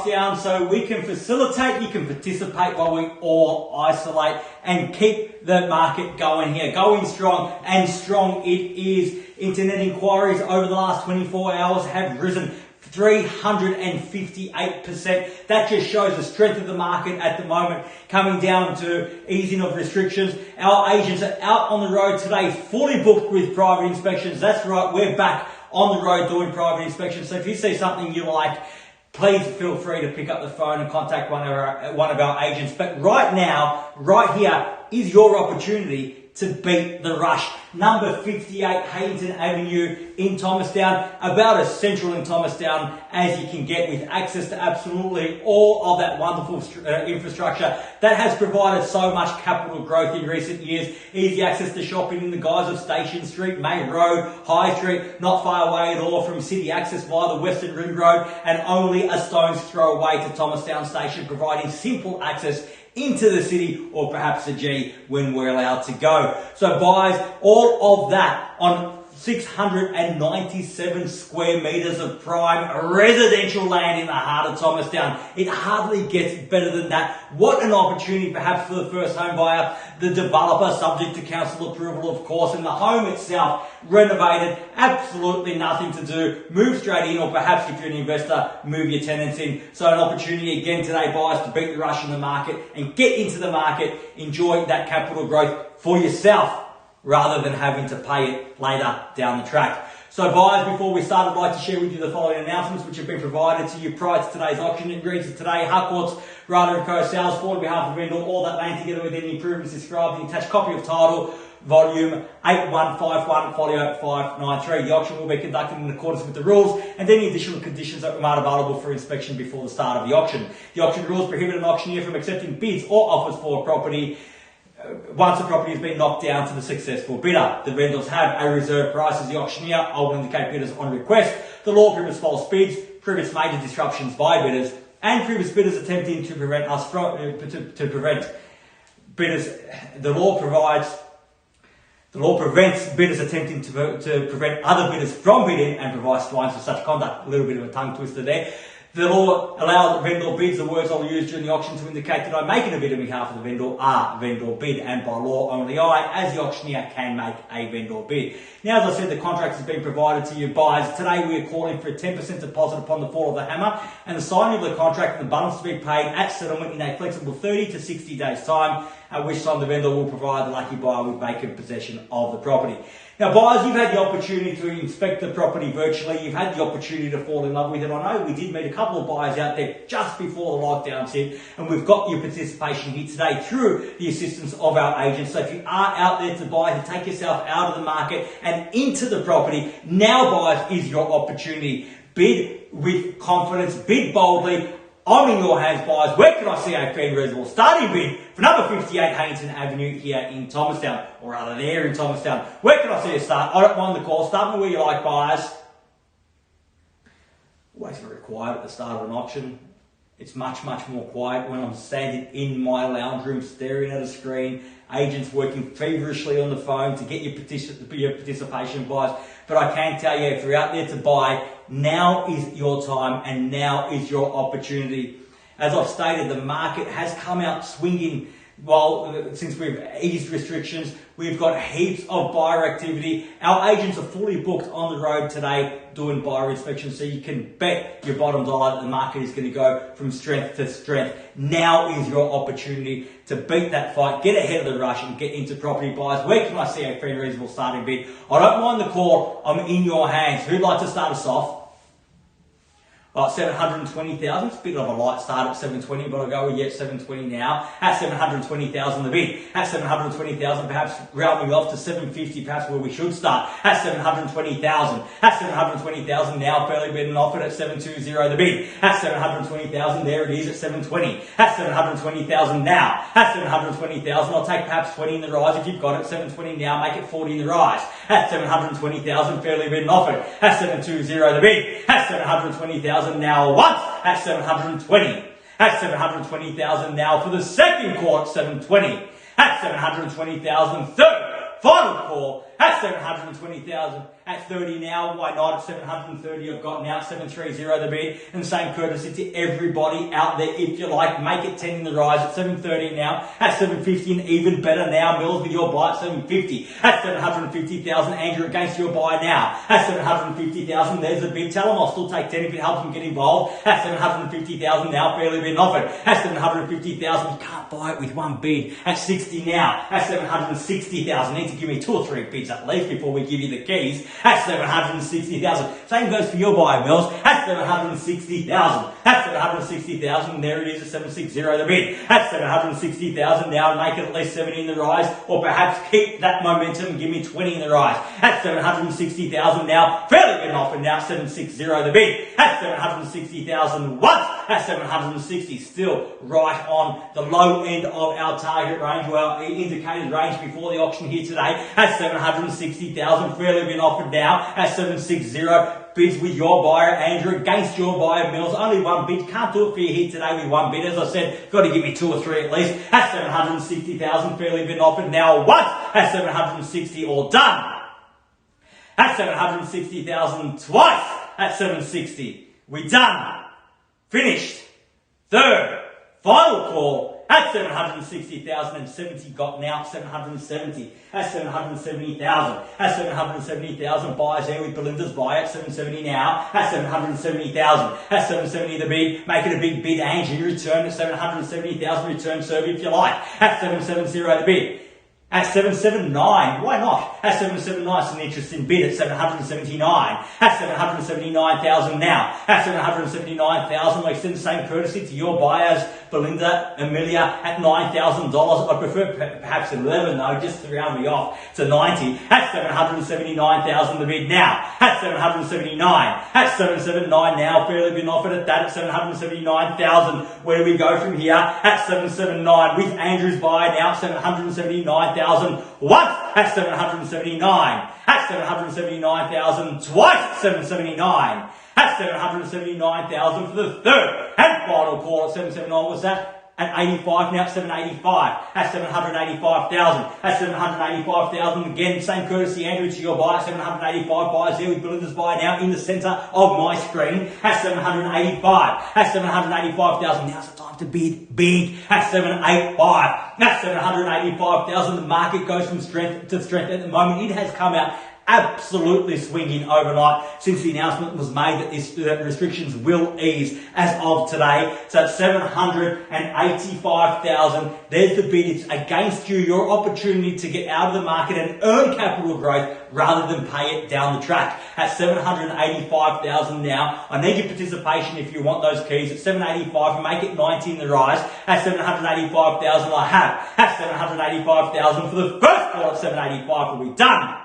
Down so we can facilitate, you can participate while we all isolate and keep the market going here. Going strong, and strong it is. Internet inquiries over the last 24 hours have risen 358%. That just shows the strength of the market at the moment, coming down to easing of restrictions. Our agents are out on the road today, fully booked with private inspections. That's right, we're back on the road doing private inspections. So if you see something you like, please feel free to pick up the phone and contact one of our agents. But right now, right here, is your opportunity to beat the rush. Number 58 Heyington Avenue in Thomastown, about as central in Thomastown as you can get, with access to absolutely all of that wonderful infrastructure that has provided so much capital growth in recent years. Easy access to shopping in the guise of Station Street, May Road, High Street, not far away at all from city access via the Western Ring Road, and only a stone's throw away to Thomastown Station, providing simple access into the city, or perhaps a G when we're allowed to go. So buyers, all of that on 697 square metres of prime residential land in the heart of Thomastown. It hardly gets better than that. What an opportunity perhaps for the first home buyer, the developer, subject to council approval of course, and the home itself renovated, absolutely nothing to do, move straight in, or perhaps if you're an investor, move your tenants in. So an opportunity again today, buyers, to beat the rush in the market and get into the market, enjoy that capital growth for yourself, rather than having to pay it later down the track. So buyers, before we start, I'd like to share with you the following announcements which have been provided to you prior to today's auction. It reads that today, Harcourts Rata & Co. sales for on behalf of vendor, all that land together with any improvements described in the attached copy of title, volume 8151, folio 593. The auction will be conducted in accordance with the rules and any additional conditions that are available for inspection before the start of the auction. The auction rules prohibit an auctioneer from accepting bids or offers for a property once the property has been knocked down to the successful bidder. The vendors have a reserve price as the auctioneer. I will indicate bidders on request. The law prohibits false bids, prohibits major disruptions by bidders, and prohibits bidders attempting to prevent us from to prevent bidders. The law prevents bidders attempting to prevent other bidders from bidding and provides fines for such conduct. A little bit of a tongue twister there. The law allows vendor bids. The words I'll use during the auction to indicate that I'm making a bid on behalf of the vendor are vendor bid, and by law only I, as the auctioneer, can make a vendor bid. Now, as I said, the contract has been provided to you buyers. Today we are calling for a 10% deposit upon the fall of the hammer and the signing of the contract, and the balance to be paid at settlement in a flexible 30 to 60 days time, at which time the vendor will provide the lucky buyer with vacant possession of the property. Now buyers, you've had the opportunity to inspect the property virtually, you've had the opportunity to fall in love with it. I know we did meet a couple of buyers out there just before the lockdowns hit, and we've got your participation here today through the assistance of our agents. So if you are out there to buy, to take yourself out of the market and into the property, now buyers is your opportunity. Bid with confidence, bid boldly. I'm in your hands, buyers. Where can I see a fair and reasonable starting bid for number 58 Heyington Avenue here in Thomastown, or rather there in Thomastown? Where can I see a start? I don't mind the call. Start me where you like, buyers. Always very quiet at the start of an auction. It's much more quiet when I'm standing in my lounge room staring at a screen, agents working feverishly on the phone to get your participation, buyers. But I can tell you, if you're out there to buy, now is your time and now is your opportunity. As I've stated, the market has come out swinging. Since we've eased restrictions, we've got heaps of buyer activity. Our agents are fully booked on the road today doing buyer inspections, so you can bet your bottom dollar that the market is going to go from strength to strength. Now is your opportunity to beat that fight, get ahead of the rush and get into property, buyers. Where can I see a fair and reasonable starting bid? I don't mind the call. I'm in your hands. Who'd like to start us off? 720,000. It's a bit of a light start at 720, but I'll go with 720 now. At 720,000 the bid. At 720,000, perhaps rounding off to 750, perhaps where we should start. At 720,000. At 720,000 now, fairly bidding offered at 720 the bid. At 720,000, there it is at 720. At 720,000 now. At 720,000, I'll take perhaps 20 in the rise if you've got it. 720 now, make it 40 in the rise. At 720,000, fairly bidding offered. At 720 the bid. At 720,000 now once at 720. At 720,000 now for the second call at 720. At 720,000 third final call At 720,000. At 30 now, why not? At 730 I've got now, 730 the bid. And same courtesy to everybody out there, if you like, make it 10 in the rise. At 730 now. At 750 and even better now, Mills with your buy at 750. At 750,000, Andrew against your buy now. At 750,000, there's the bid. Tell them I'll still take 10 if it helps them get involved. At 750,000 now, fairly been offered. At 750,000, you can't buy it with one bid. At 60 now. At 760,000, need to give me 2 or 3 bids at least before we give you the keys. At 760,000. Same goes for your buy, Mills. At 760,000. At 760,000, there it is at 760 the bid. At 760,000 now, make it at least 70 in the rise, or perhaps keep that momentum and give me 20 in the rise. At 760,000 now, fairly good offer now, 760 the bid. At 760,000 once. At 760, still right on the low end of our target range, well, indicated range before the auction here today. At 760,000, fairly been offered now at 760. Bids with your buyer, Andrew, against your buyer, Mills. Only one bid. Can't do it for you here today with one bid. As I said, got to give me 2 or 3 at least. At 760,000, fairly been offered now once. At 760, all done. At 760,000 twice. At 760, we done. Finished. Third, final call. At 760,070 got now 770. At 770,000. At 770,000 buyers there with Belinda's buy at 770 now. At 770,000. At 770 the bid. Make it a big bid, Andrew. Return at 770,000. Return serve if you like. At 770 the bid. At 779, why not? At 779, it's an interesting bid at 779. At 779,000 now. At 779,000, we extend the same courtesy to your buyers, Belinda, Amelia, at $9,000. I prefer perhaps 11 though, just to round me off to 90. At 779,000 the bid now. At 779. At 779 now, fairly been offered at that at 779,000. Where do we go from here? At 779 with Andrew's buy now, 779,000 once at 779. At 779,000 twice at 779. At 779,000 for the third and final call at 779 was that. At 85 now, at 785. At 785,000. At 785,000 again, same courtesy, Andrew, to your buy. 785 buyers there with Belinda's buy now in the centre of my screen. At 785. At 785,000. Now's the time to bid big. At 785. At 785,000. The market goes from strength to strength at the moment. It has come out absolutely swinging overnight since the announcement was made that restrictions will ease as of today. So at 785,000, there's the bid. It's against you, your opportunity to get out of the market and earn capital growth rather than pay it down the track. At 785,000 now, I need your participation if you want those keys. At 785, make it 90 in the rise. At 785,000, I have. At 785,000 for the first call at 785 will be done.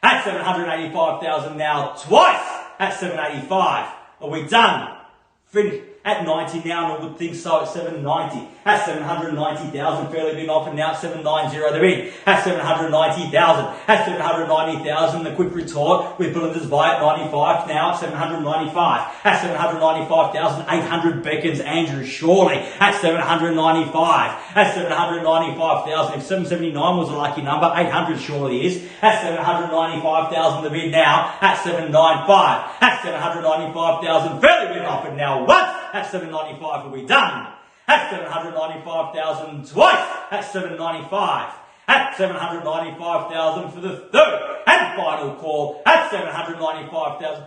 At 785,000 now, twice at 785. Are we done? Finished. At 90 now, and I would think so at 790. At 790,000, fairly been offered now at 790 the bid. At 790,000. At 790,000, the quick retort with Belinda's buy at 95 now at 795. At 795,800 beckons Andrew surely at 795. At 795,000, if 779 was a lucky number, 800 surely is. At 795,000 the bid now at 795. At 795,000, fairly been offered now once. At 795 will be done. At 795,000 twice. At 795. At 795,000 for the third and final call. At 795,000.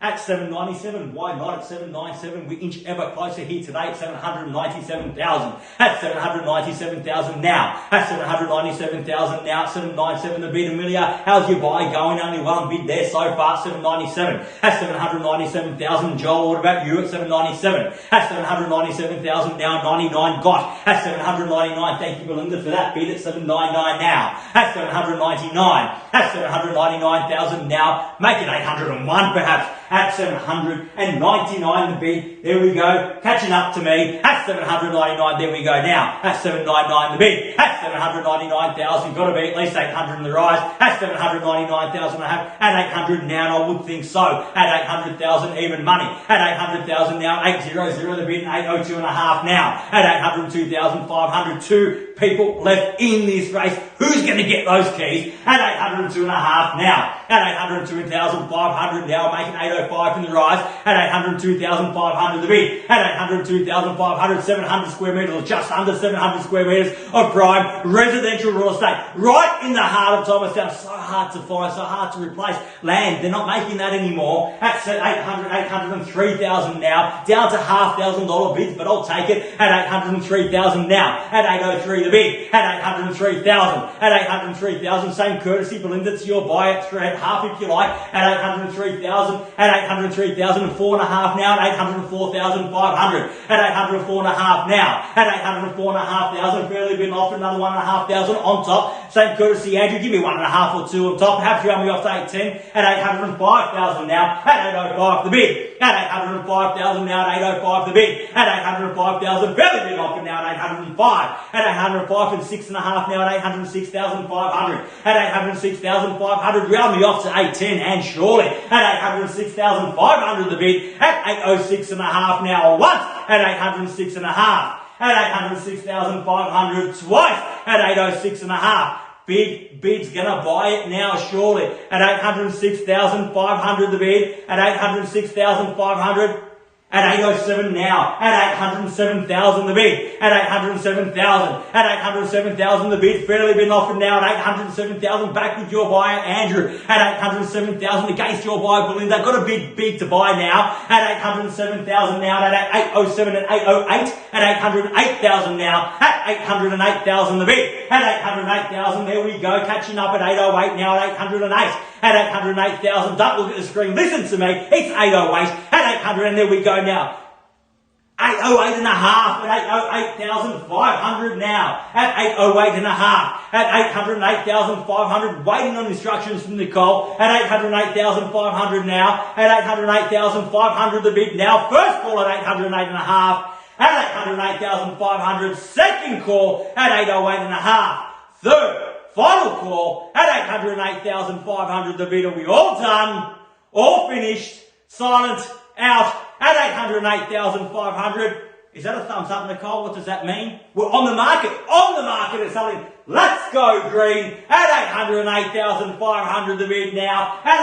At 797, why not at 797? We inch ever closer here today at 797,000. At 797,000 now. At 797,000 now. At 797 the bid. Amelia, how's your buy going? Only one bid there so far. 797. At 797,000. Joel, what about you at 797? At 797,000 now. 99 got. At 799, thank you Belinda for that bid at 799 now. At 799. At 799,000 now. Make it 801 perhaps. at 799 the bid. There we go. Catching up to me at 799. There we go now. At 799 the bid. At 799,000. Got to be at least 800 in the rise. At 799,000 I have. At 800 now, and I would think so. At 800,000 even money. At 800,000 now. 800 the bid. 802 and a half now. At 802,500. Two people left in this race. Who's going to get those keys? At 802 and a half now. At 802,500 now, making 805 in the rise. At 802,500 the bid. At 802,500, 700 square metres, or just under 700 square metres of prime residential real estate, right in the heart of Thomastown. So hard to find, so hard to replace land. They're not making that anymore. At 803,000 now, down to $1,500 bids, but I'll take it. At 803,000 now. At 803 the bid. At 803,000. At 803,000, same courtesy, Belinda, it's your buy at half if you like. At 803,000. At 803,000 and 4.5 now. At 804,500. At 804.5 now. At 804,500, fairly been offered another 1,500 on top. Same courtesy, Andrew, give me 1.5 or 2 on top. Perhaps you have me off to 810. At 805,000 now. At 805 the bid. At 805,000 now. At 805 the bid. At 805,000, fairly been offered now. At 805. At 805 and 6.5 now. At 806,500. At 806,500, round me off to 810 and surely. At 806,500 the bid. At 806.5 now once. At 806.5. At 806,500 twice. At 806.5. Big bid's gonna buy it now surely. At 806,500 the bid. At 806,500. At 807 now. At 807,000 the bid. At 807,000. At 807,000 the bid. Fairly been offered now. At 807,000 back with your buyer Andrew. At 807,000 against your buyer Belinda. Got a bid to buy now. At 807,000 now. At 807 and 808. At 808,000 now. At 808,000 the bid. At 808,000, there we go. Catching up at 808 now. At 808. At 808,000. Don't look at the screen. Listen to me. It's 808. At 800, and there we go now. 808 and a half. At 808,500 now. At 808 and a half. At 808,500. Waiting on instructions from Nicole. At 808,500 now. At 808,500 the bid now. First call at 808 and a half. At 808,500. Second call at 808 and a half. Third, final call at 808,500 the bid. Are we all done? All finished? Silent? Out? At 808,500. Is that a thumbs up, Nicole? What does that mean? We're on the market. On the market at something. Let's go green. At 808,500 the bid now. At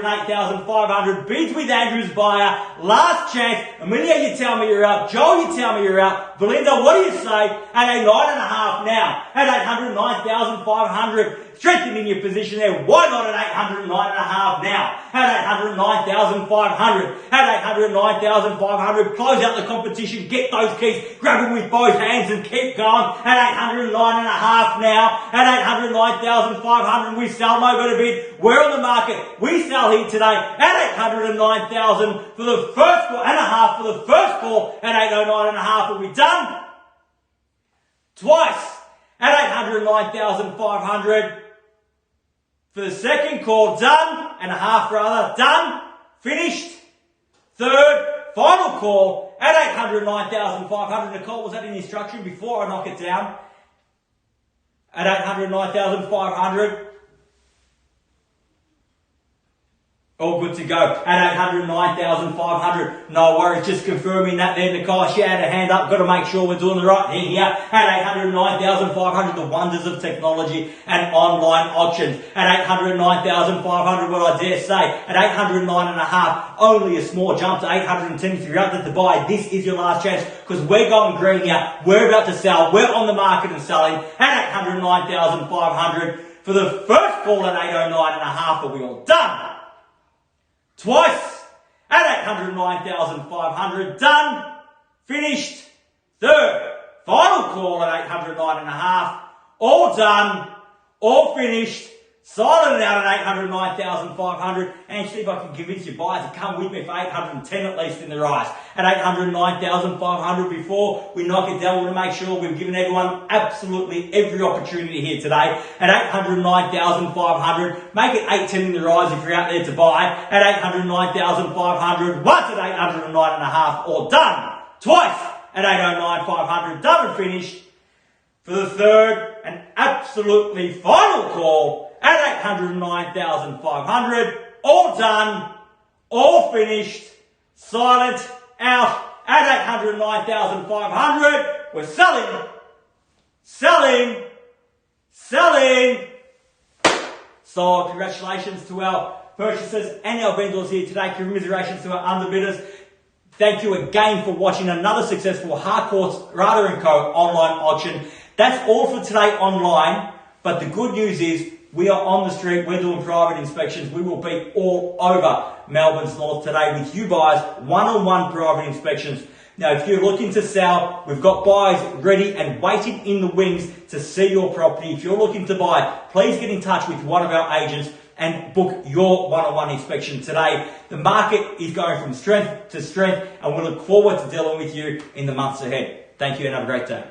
808,500. Bids with Andrew's buyer. Last chance. Amelia, you tell me you're out. Joel, you tell me you're out. Belinda, what do you say? At 809.5 now. At 809,500. Strengthening your position there. Why not at 809.5 now? At 809,500. At 809,500. Close out the competition. Get those keys. Grab them with both hands and keep going. At 809.5 now. At 809,500. We sell no better bid. We're on the market. We sell here today at 809,000 for the first call and a half for the first call. At 809.5. Are we done? Twice. At 809,500. For the second call, done, and a half rather, done, finished. Third, final call at 809,500. Nicole, was that in instruction before I knock it down? At 809,500. All good to go. At 809,500. No worries, just confirming that there, Nicole. She had her hand up. Got to make sure we're doing the right thing here. At 809,500, the wonders of technology and online auctions. At 809,500, what I dare say. At 809.5, only a small jump to 810 if you're out there to buy. This is your last chance because we're going green here. We're about to sell. We're on the market and selling at 809,500 for the first call at 809.5. Are we all done? Twice at 809,500. Done. Finished. Third. Final call at 809.5. All done. All finished. Silent out at 809,500. And see if I can convince you buyers to come with me for 810 at least in the rise. At 809,500 before we knock it down, we want to make sure we've given everyone absolutely every opportunity here today. At 809,500, make it 810 in the rise if you're out there to buy. At 809,500, once at 809.5 or done. Twice at 809,500, done and finished. For the third and absolutely final call at 809,500, all done, all finished, silent, out at 809,500. We're selling, selling, selling. So congratulations to our purchasers and our vendors here today. Commiserations to our underbidders. Thank you again for watching another successful Harcourts Rata & Co. online auction. That's all for today online, but the good news is we are on the street, we're doing private inspections. We will be all over Melbourne's North today with you buyers, one-on-one private inspections. Now, if you're looking to sell, we've got buyers ready and waiting in the wings to see your property. If you're looking to buy, please get in touch with one of our agents and book your one-on-one inspection today. The market is going from strength to strength, and we look forward to dealing with you in the months ahead. Thank you and have a great day.